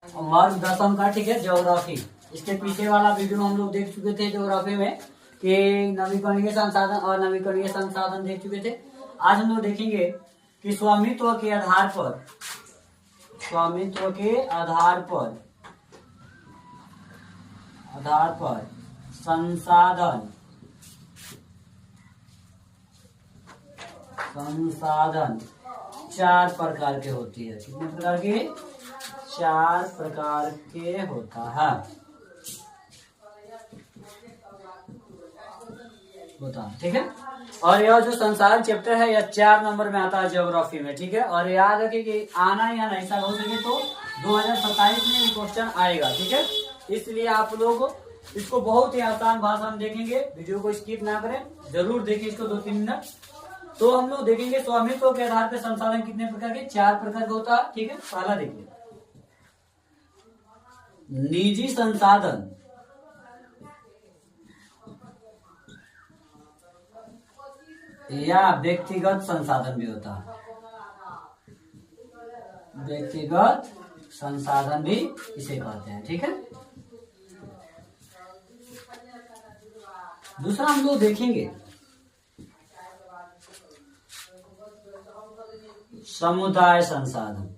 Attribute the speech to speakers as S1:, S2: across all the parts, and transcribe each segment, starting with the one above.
S1: वर्ग दसम का, ठीक है, ज्योग्राफी। इसके पीछे वाला वीडियो हम लोग देख चुके थे ज्योग्राफी में कि नवीकरणीय संसाधन और नवीकरणीय संसाधन देख चुके थे। आज हम लोग देखेंगे कि स्वामित्व के आधार पर संसाधन चार प्रकार के होती है। कितने प्रकार के? चार प्रकार के होता है। ठीक है। और यह जो संसाधन चैप्टर है यह 4 नंबर में आता है ज्योग्राफी में। ठीक है। और याद रखिए कि आना या नहीं, ऐसा हो सके तो 2027 में क्वेश्चन आएगा। ठीक है। इसलिए आप लोग इसको बहुत ही आसान भाषा में देखेंगे। वीडियो को स्किप ना करें, जरूर देखिए इसको 2-3 मिनट। तो हम लोग देखेंगे स्वामित्व के आधार पर संसाधन कितने प्रकार के? 4 प्रकार का होता है। ठीक है। पहला देखिए, निजी संसाधन। या व्यक्तिगत संसाधन भी होता है। व्यक्तिगत संसाधन भी इसे कहते हैं। ठीक है। दूसरा हम लोग देखेंगे समुदाय संसाधन।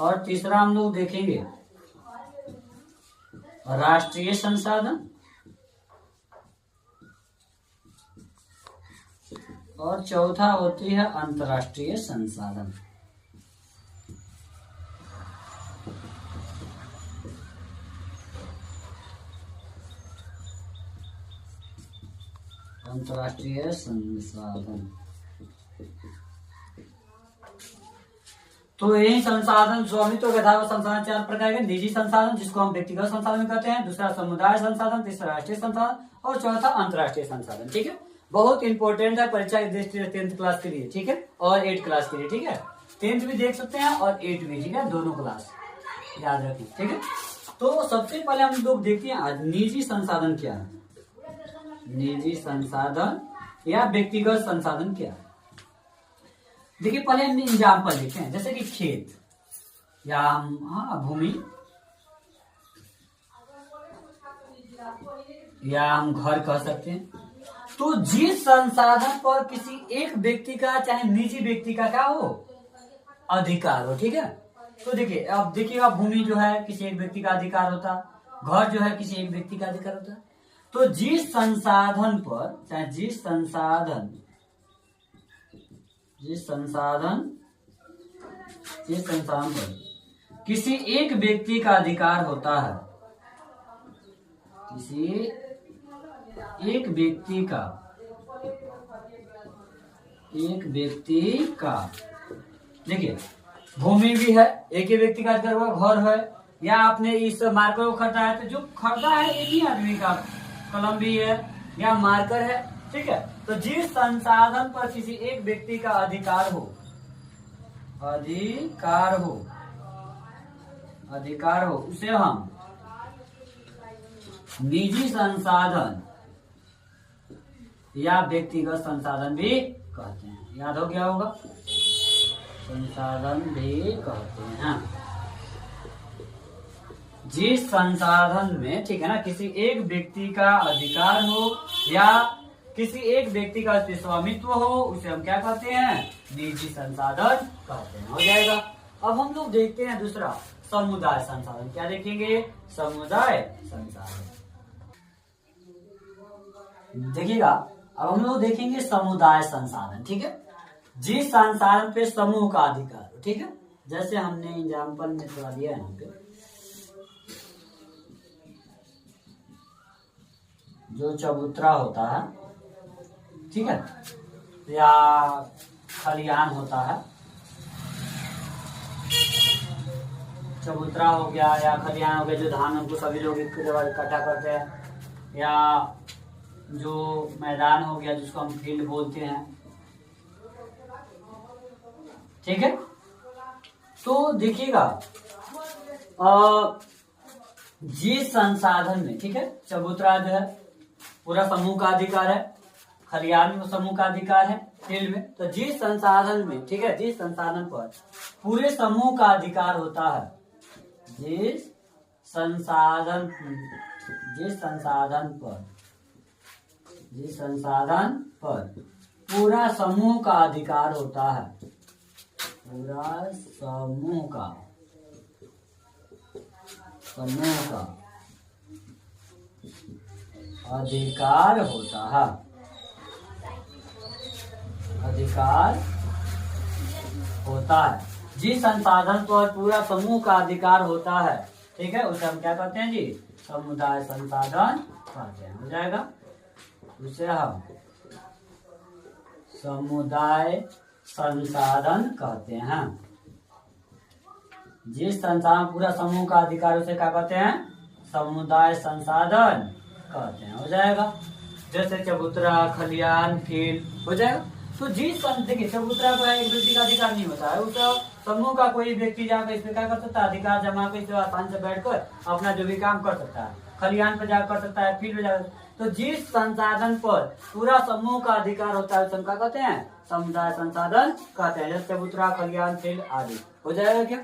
S1: और तीसरा हम लोग देखेंगे राष्ट्रीय संसाधन। और चौथा होती है अंतर्राष्ट्रीय संसाधन। अंतर्राष्ट्रीय संसाधन। तो यही संसाधन स्वामित्व के आधार पर संसाधन 4 प्रकार के। निजी संसाधन जिसको हम व्यक्तिगत संसाधन कहते हैं, दूसरा समुदाय संसाधन, तीसरा राष्ट्रीय संसाधन और चौथा अंतर्राष्ट्रीय संसाधन। ठीक है। बहुत इंपॉर्टेंट है परीक्षा की दृष्टि से 10th क्लास के लिए। ठीक है। और 8th क्लास के लिए। ठीक है। 10th भी देख सकते हैं और 8th भी। ठीक है। दोनों क्लास याद रखिए। ठीक है। तो सबसे पहले हम लोग देखते हैं आज निजी संसाधन क्या है। निजी संसाधन या व्यक्तिगत संसाधन क्या है? देखिए पहले हम एग्जाम्पल देखते हैं, जैसे कि खेत या भूमि, या हम घर कह सकते हैं। तो जिस संसाधन पर किसी एक व्यक्ति का, चाहे निजी व्यक्ति का क्या हो, अधिकार हो। ठीक है। तो देखिए अब देखिएगा, भूमि जो है किसी एक व्यक्ति का अधिकार होता, घर जो है किसी एक व्यक्ति का अधिकार होता। तो जिस संसाधन पर, चाहे जिस संसाधन पर किसी एक व्यक्ति का अधिकार होता है, किसी एक व्यक्ति का देखिए भूमि भी है, एक ही व्यक्ति का अधिकार हुआ, घर है, या आपने इस मार्कर को खरीदा है तो जो खरीदा है एक ही आदमी का, कलम भी है या मार्कर है। ठीक है। तो जिस संसाधन पर किसी एक व्यक्ति का अधिकार हो उसे हम निजी संसाधन या व्यक्तिगत संसाधन भी कहते हैं। याद हो गया होगा, संसाधन भी कहते हैं। जिस संसाधन में, ठीक है ना, किसी एक व्यक्ति का अधिकार हो या किसी एक व्यक्ति का स्वामित्व हो, उसे हम क्या कहते हैं? निजी संसाधन कहते हैं। हो जाएगा। अब हम लोग देखते हैं दूसरा समुदाय संसाधन। क्या देखेंगे? समुदाय संसाधन। देखिएगा अब हम लोग देखेंगे समुदाय संसाधन। ठीक है। जिस संसाधन पे समूह का अधिकार हो। ठीक है। जैसे हमने एग्जाम्पल में थोड़ा दिया है यहाँ पे, जो चबूतरा होता है, ठीक है, या खलियान होता है, चबूतरा हो गया या खलियान हो गया, जो धान उनको सभी लोग इकट्ठा करते हैं, या जो मैदान हो गया जिसको हम फील्ड बोलते हैं। ठीक है। तो देखिएगा जिस संसाधन में, ठीक है, चबूतरा जो है पूरा समूह का अधिकार है, खलियान में समूह का अधिकार है, फील्ड में, तो जिस संसाधन में, ठीक है, जिस संसाधन पर पूरे समूह का अधिकार होता है, जिस संसाधन पर पूरा समूह का अधिकार होता है, पूरा समूह का अधिकार होता है, जिस संसाधन पर पूरा समूह का अधिकार होता है, ठीक है, उसे हम क्या कहते हैं जी, समुदाय संसाधन कहते हैं। हो जाएगा, उसे हम समुदाय संसाधन कहते हैं। जिस संसाधन पूरा समूह का अधिकार, उसे क्या कहते हैं, समुदाय संसाधन कहते हैं। हो जाएगा, जैसे चबूतरा, खलियान, फील्ड। हो जाएगा। तो जिस देखिए, चबूतरा का एक व्यक्ति का अधिकार नहीं होता है, उसका समूह का कोई व्यक्ति जाकर इसमें क्या कर सकता है, अधिकार जमा कर इसे आसान से बैठकर अपना जो भी काम कर सकता है, खलियान पर जाकर कर सकता है, फील्ड में जाकर। तो जिस संसाधन पर पूरा समूह का अधिकार होता है, उसे क्या कहते हैं, समुदाय संसाधन कहते हैं। जैसे चबूतरा, खलियान, फील्ड आदि। हो जाएगा क्या?